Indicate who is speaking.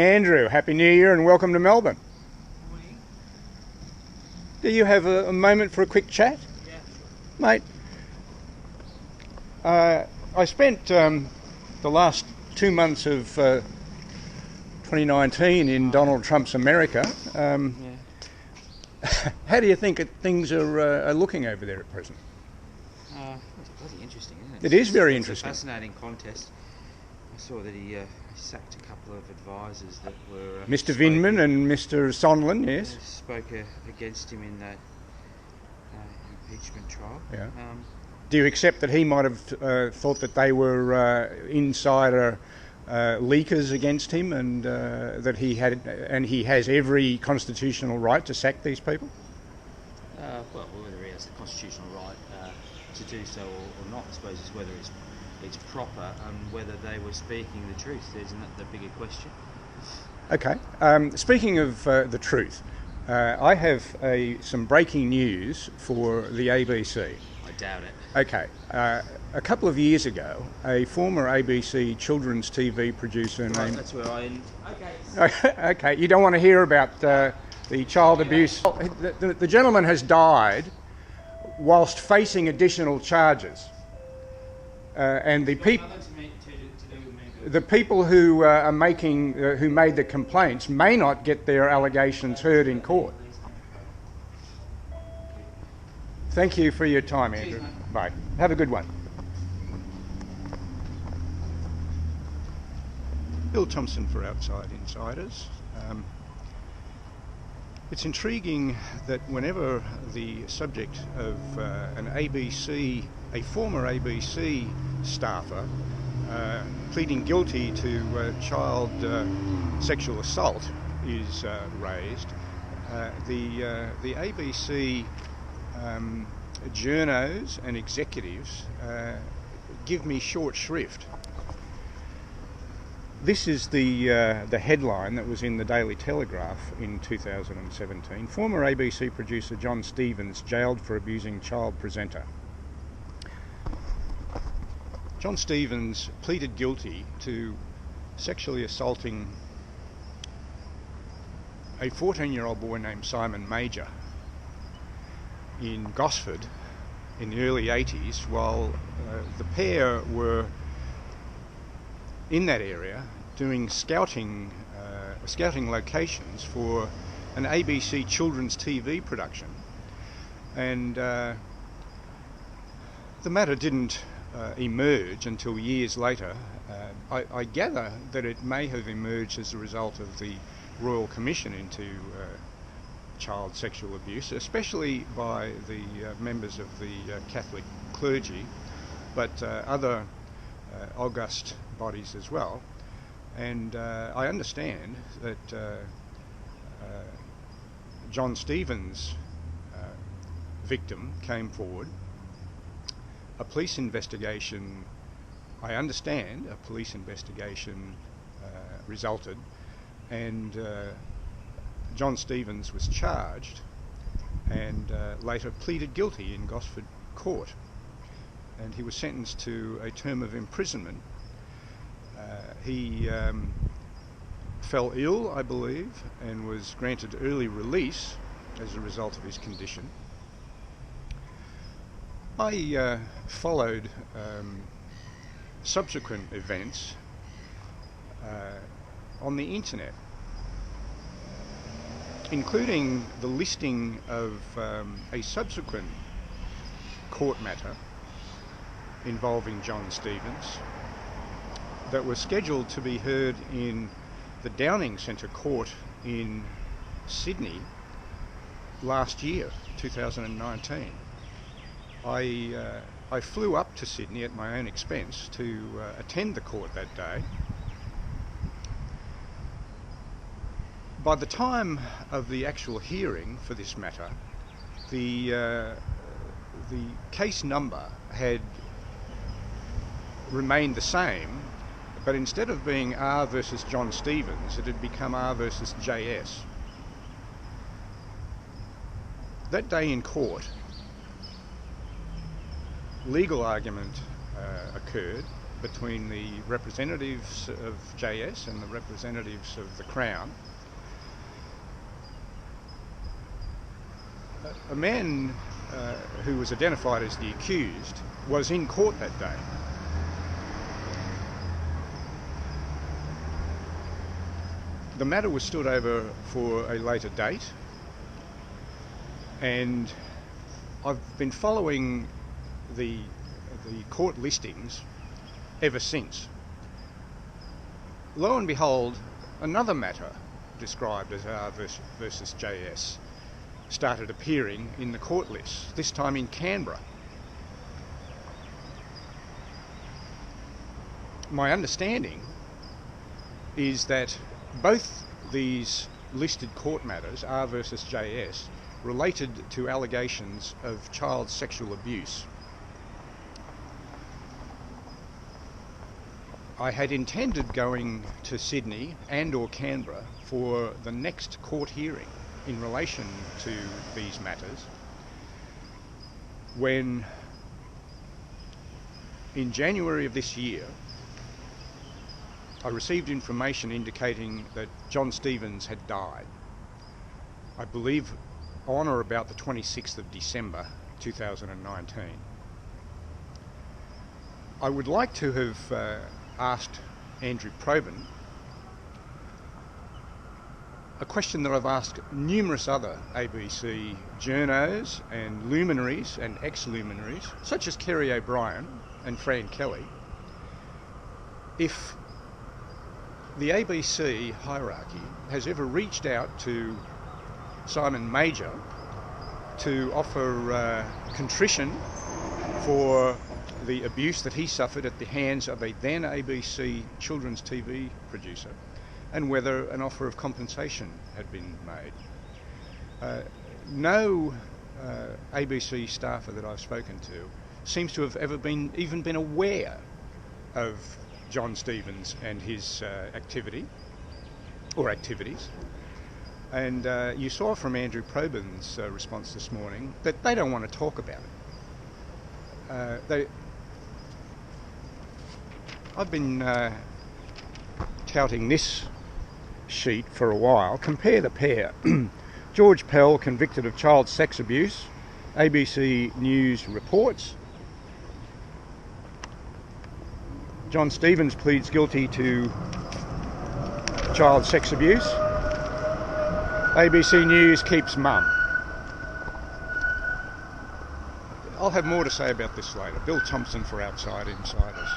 Speaker 1: Andrew, Happy New Year and welcome to Melbourne.
Speaker 2: Morning.
Speaker 1: Do you have a moment for a quick chat?
Speaker 2: Yeah, sure.
Speaker 1: Mate, I spent the last 2 months of 2019 in Donald Trump's America. How do you think things are looking over there at present?
Speaker 2: It's bloody interesting, isn't it?
Speaker 1: It is very interesting.
Speaker 2: It's a fascinating contest. I saw that he sacked a couple of advisors that were...
Speaker 1: Mr. Vindman and Mr. Sondland, yes.
Speaker 2: Spoke against him in that impeachment trial.
Speaker 1: Yeah. Do you accept that he might have thought that they were insider leakers against him, and that he has every constitutional right to sack these people?
Speaker 2: Well, whether he has the constitutional right to do so or not, I suppose, is whether it's proper and whether they were speaking the truth. Isn't that the bigger question? Okay.
Speaker 1: Speaking of the truth, I have some breaking news for the ABC.
Speaker 2: I doubt it.
Speaker 1: Okay. A couple of years ago, a former ABC children's TV producer named...
Speaker 2: That's where I...
Speaker 1: Okay. Okay, you don't want to hear about the child abuse. The gentleman has died whilst facing additional charges. And the people who are making, who made the complaints, may not get their allegations heard in court. Thank you for your time, Andrew. Bye. Have a good one. Bill Thompson for Outside Insiders. It's intriguing that whenever the subject of a former ABC staffer pleading guilty to child sexual assault is raised, the ABC journos and executives give me short shrift. This is the headline that was in the Daily Telegraph in 2017. Former ABC producer Jon Stephens jailed for abusing child presenter. Jon Stephens pleaded guilty to sexually assaulting a 14-year-old boy named Simon Major in Gosford in the early 80s, while the pair were in that area doing scouting locations for an ABC children's TV production. And the matter didn't emerge until years later. I gather that it may have emerged as a result of the Royal Commission into child sexual abuse, especially by the members of the Catholic clergy, but other august bodies as well. And I understand that Jon Stephens' victim came forward. A police investigation, I understand, a police investigation resulted, and Jon Stephens was charged and later pleaded guilty in Gosford Court, and he was sentenced to a term of imprisonment. He fell ill, I believe, and was granted early release as a result of his condition. I followed subsequent events on the internet, including the listing of a subsequent court matter involving Jon Stephens that was scheduled to be heard in the Downing Centre Court in Sydney last year, 2019. I flew up to Sydney at my own expense to attend the court that day. By the time of the actual hearing for this matter, the case number had remained the same, but instead of being R versus Jon Stephens, it had become R versus JS. That day in court, legal argument occurred, between the representatives of JS and the representatives of the Crown. A man who was identified as the accused was in court that day. The matter was stood over for a later date, and I've been following the court listings ever since. Lo and behold, another matter described as R versus JS started appearing in the court lists, this time in Canberra. My understanding is that both these listed court matters, R versus JS, related to allegations of child sexual abuse. I had intended going to Sydney and or Canberra for the next court hearing in relation to these matters, when in January of this year I received information indicating that Jon Stephens had died. I believe on or about the 26th of December 2019. I would like to have asked Andrew Probyn a question that I've asked numerous other ABC journos and luminaries and ex-luminaries, such as Kerry O'Brien and Fran Kelly, if the ABC hierarchy has ever reached out to Simon Major to offer contrition for the abuse that he suffered at the hands of a then ABC children's TV producer, and whether an offer of compensation had been made. No ABC staffer that I've spoken to seems to have ever even been aware of Jon Stephens and his activity or activities. And you saw from Andrew Probyn's response this morning that they don't want to talk about it. I've been touting this sheet for a while. Compare the pair. George Pell convicted of child sex abuse. ABC News reports. Jon Stephens pleads guilty to child sex abuse. ABC News keeps mum. I'll have more to say about this later. Bill Thompson for Outside Insiders.